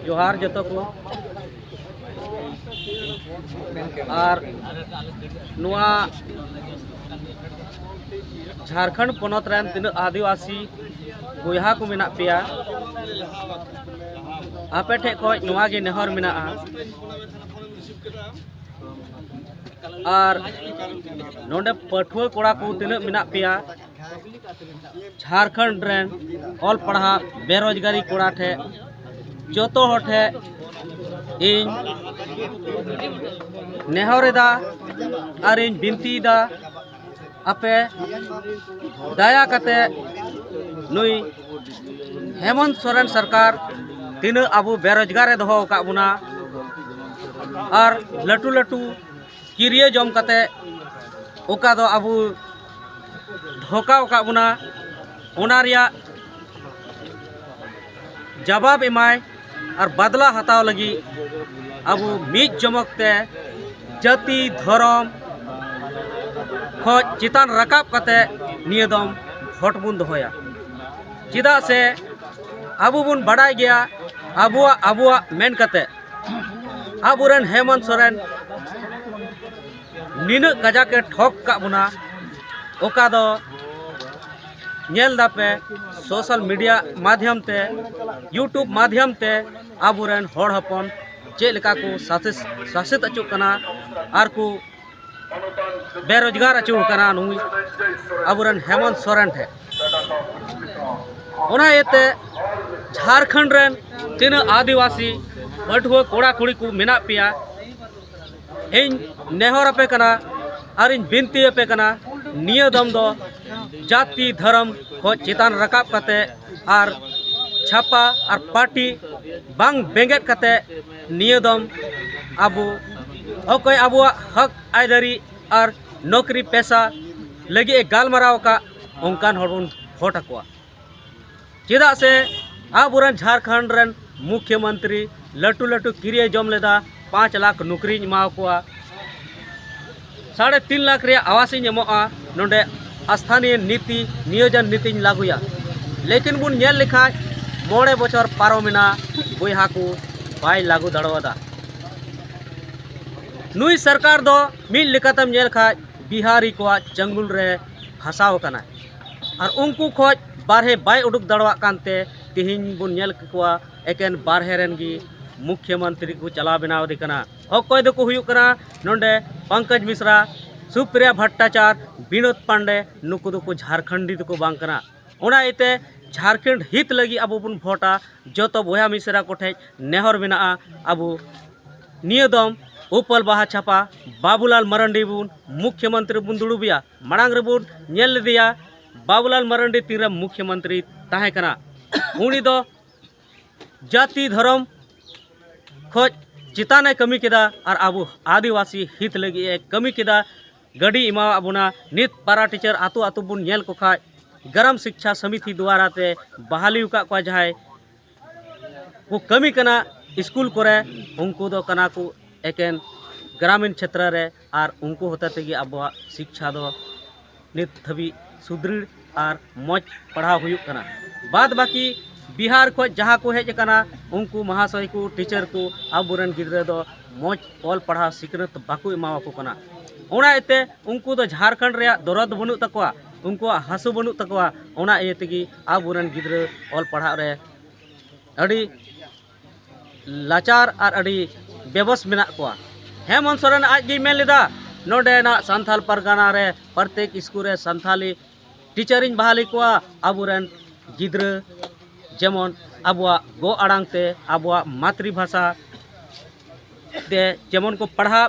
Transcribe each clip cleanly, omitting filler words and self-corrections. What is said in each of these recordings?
जोहार जतो को और नुआ झारखंड पनत रन तीन आदिवासी बोहा को मेना पेया आपे ठे खो नुआ गे नेहर मेना और नोंडे पठुआ कोड़ा को तीन मेना पेया झारखंड रन ऑल पढ़ा बेरोजगारी कोड़ा ठे जोतो होठे इन नेहरेदा और इन बिनतीदा आपे दया कते नुई हेमंत सोरेन सरकार तीन अबू बेरोजगार दोहो का बुना और लटू लटू किरिए जम कते ओका दो अबू धोका का बुना ओना रिया जवाब इमाय और बदला हताव लगी अबू मीज जमकते जाति धर्म खोज चितान रकाब कते नियदम भोट बुन दोया चिदा से अबू बुन बड़ाई गया अबुआ मेन कते अबुरन हेमंत सोरेन निन कजा के ठोक का बुना ओका दो नेल दापे सोशल मीडिया माध्यम ते यूट्यूब माध्यम ते अबुरन होड़ हपन चेलका को शासित अचुकना और को बेरोजगार अचुकना नुई अबुरन हेमंत सोरेन थे ओना येते झारखंड रन तीन आदिवासी पठुआ कोड़ा कुड़ी को मेना पिया इन नेहर पे कना और इन बिनती पे कना निय दम दो जाति धर्म को चितान रकाब कते और छापा और पार्टी बांग बेंगेट कते निय दम अबू ओके अबुआ हक आयदारी और नौकरी पैसा लगे गालमाराव का उनकान हरबुन भोट अकुआ चिदा से अबुरन झारखंड रन मुख्यमंत्री लटू लटू किरिए जम लेदा 5 लाख नौकरी एमाकुआ 3.5 लाख रे आवासी एमोआ नोंडे स्थानीय नीति नियोजन नीति लागुया लेकिन बुन नेल लिखा 9 बछर पारोमेना बोहा को बाय लागू दड़वादा नुई सरकार दो मिल लिकातम नेल खा बिहारी को जंगल रे फसाव कना और उनको खोज बारहे बाय उडुक दड़वा कानते तिहिन बुन नेल को एकेन बारहे रेन गी मुख्यमंत्री को चला बनाव दिकना अकोय दो को हुयु कना नोंडे पंकज मिश्रा सुप्रिया भट्टाचार विनोद पांडे नुकु दो को झारखंडी दो को बांग कना ओना इते झारखंड हित लगी अबु बुन भोटा जोतो बोया मिश्रा कोठे नेहर मेना अबु नियदम उपल बाहा छापा बाबूलाल मरंडी बुन मुख्यमंत्री बुन दुड़ुबिया मांग रे बुन नेल दिया बाबूलाल मरंडी तीन मुख्यमंत्री ताहे कना उनी दो जाति धर्म खोज चिताने कमी केदा और अबू आदिवासी हित लगी कमी केदा गड़ी इमा अबुना नित पारा टीचर आतु आतु बुन नेल को खा गरम शिक्षा समिति द्वारा ते बहाली को जहां को कमी कना स्कूल करे उनको दो कना को एकेन ग्रामीण क्षेत्र रे और उनको होता तेगी अब शिक्षा दो नित धबी सुदृढ़ और मौज पढ़ाव हुयुक कना बाद बाकी बिहार को जहाँ को हेज कना उनको महाशय को टीचर को अबुरन गिद्रे दो मौज ऑल पढ़ा सिखनत बाकू एमावको कना ओना इते उनको दो झारखंड रे दरद बनु तकवा उनको हसु बनु तकवा ओना इतेगी अबुरन गिद्रे ऑल पढ़ा रे अड़ी लाचार और अड़ी बेबस मेना को हेमंत सोरेन आज गी मेन लेदा नोडे ना संथाल परगना रे प्रत्येक स्कूल रे संथाली टीचरिंग बहाली को अबुरन गिद्रे जेमन अबुआ गो आड़ांग ते अबुआ मातृभाषा ते जेमन को पढ़ा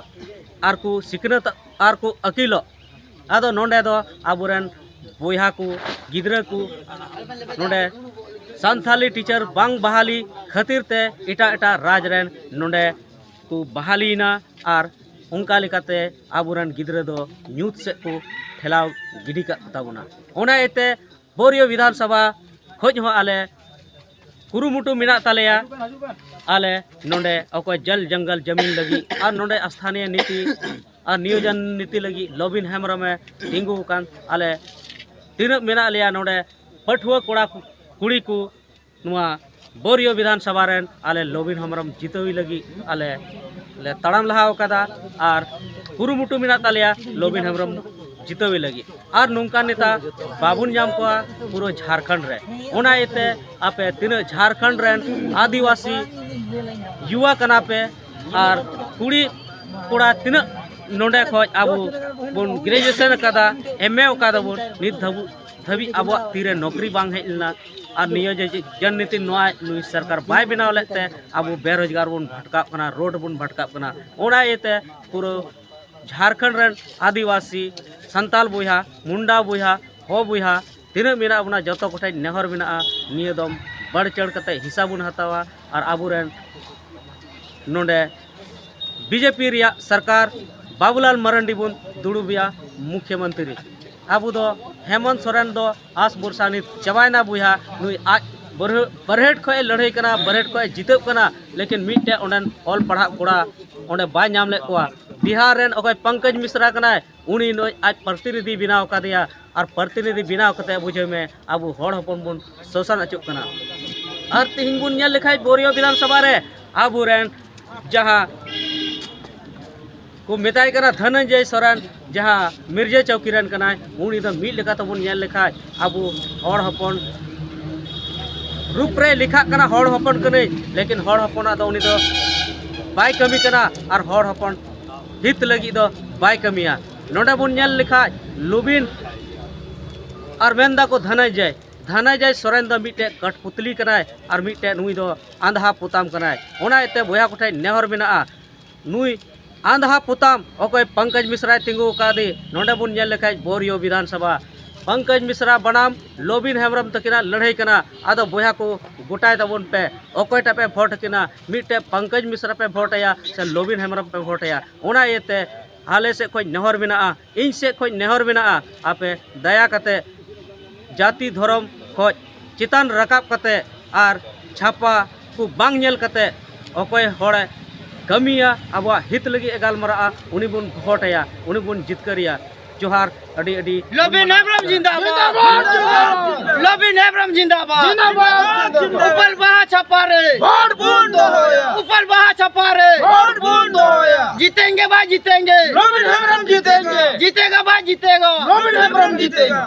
और को सिखनत और को अकीलो आदो नोंडे दो अबुरन बोहा को गिद्रे को नोंडे संथाली टीचर बांग बहाली खातिर ते इटा इटा राज रेन नोंडे को बहालीना और उनका लेकाते अबुरन गिद्रे दो न्यूथ से को ठेलाव गिडी का ताबुना ओना एते बोरियो विधानसभा खोज हो आले कुरुमुटु मिना तालेया आले नोंडे अको जल जंगल जमीन लगी और नोंडे स्थानीय नीति और नियोजन नीति लगी लॉबिन हेमरम में तिंगु कान आले तीन मेना लिया नोंडे पठुआ कोड़ा कुड़ी को नुआ बोरियो विधानसभा रेन आले लोबिन हेम्ब्रम जितवी लगी आले ले तड़म लहाव कदा और कुरुमुटु मेना तालिया लोबिन हेम्ब्रम जितवी लगी और नौका नेता बाबुन नाम को पूरा झारखंड रे ओना एते आपे तीन झारखंड रेन आदिवासी युवा कना पे और कुड़ी कोड़ा तीन नोडे खो अब बन ग्रेजुएशन कदा एमए कदा बन नित धबी अब तीरे नौकरी बांग हेलना और नियो जननीति नुई सरकार बाय बनाव लेते अब बेरोजगार बन भटका कना रोड बन भटका कना ओना एते पूरा झारखंड रेन आदिवासी संताल बुहा मुंडा बुहा हो बुहा तीन मेना बना जतो कोठाय नेहर मेना नियो दम बढ़ चढ़ कते हिस्सा बन हतावा और आबुरेन नोडे बीजेपी रिया सरकार बाबूलाल मरांडी बन दुड़ुबिया मुख्यमंत्री अब दो हेमंत सोरेन दो आस बरसा नित चबायना बुहा नुई आज बरहेट खो लड़ाई कना बरहेट खो जितब कना लेकिन मिट्टे ओंडन ऑल पढ़ा कोड़ा ओंडे बाय नाम ले कोआ बिहार रेन ओकय पंकज मिश्रा कना उनी नोय आज प्रतिनिधि बनाव कादिया और प्रतिनिधि बनाव कते बुझे में अब हड़ हपन बन शोषण अचुक कना और तिहिन बुन नेल लेखाय बोरियो विधानसभा रे अब रेन जहां को मेताय कना धनंजय सोरेन जहां मिर्जा चौकी रेन कना उनी द मिल लेखा तबन नेल लेखाय अब हड़ हपन रूप रे लिखा कना हड़ हपन कने लेकिन हड़ हपना दो उनी दो बाय कमी कना और हड़ हपन हित लगी दो बाय कमिया नोडे बन नेल लेखाय लुबिन और मेंदा को धनंजय सोरेन द मिटे कठपुतली कनाय और मिटे नुई दो आंधा पुताम कनाय ओना एते बोया कोठाय नेहर मेना नुई आंधा पुताम ओकय पंकज मिश्रा तिंगु कादे नोडे बन नेल लेखाय बोरियो विधानसभा पंकज मिश्रा बनाम लोबिन हेम्ब्रम तकिना लड़ाई कना आदो बोया को गोटाय तबन पे ओकयटा पे भोट किना मिटे पंकज मिश्रा पे भोटया से लोबिन हेम्ब्रम पे भोटया ओना एते हाले से खोज नेहर मेना इन से खोज नेहर मेना आपे दया कते जाति धर्म खोज चितान रकाब कते और छापा को बांग नेल कते ओकय होड़े कमिया अब हित लगी गालमारा उनी बुन भोटया उनी बुन जितकरिया जोहार अडी अडी लोबिन हेम्ब्रम जिंदाबाद लोबिन हेम्ब्रम जिंदाबाद ऊपर बहा छपा रे वोट बूंद होया ऊपर बहा छपा रे वोट बूंद होया जीतेंगे भाई जीतेंगे लोबिन हेम्ब्रम जीतेंगे जीतेगा भाई जीतेगा लोबिन हेम्ब्रम जीतेगा।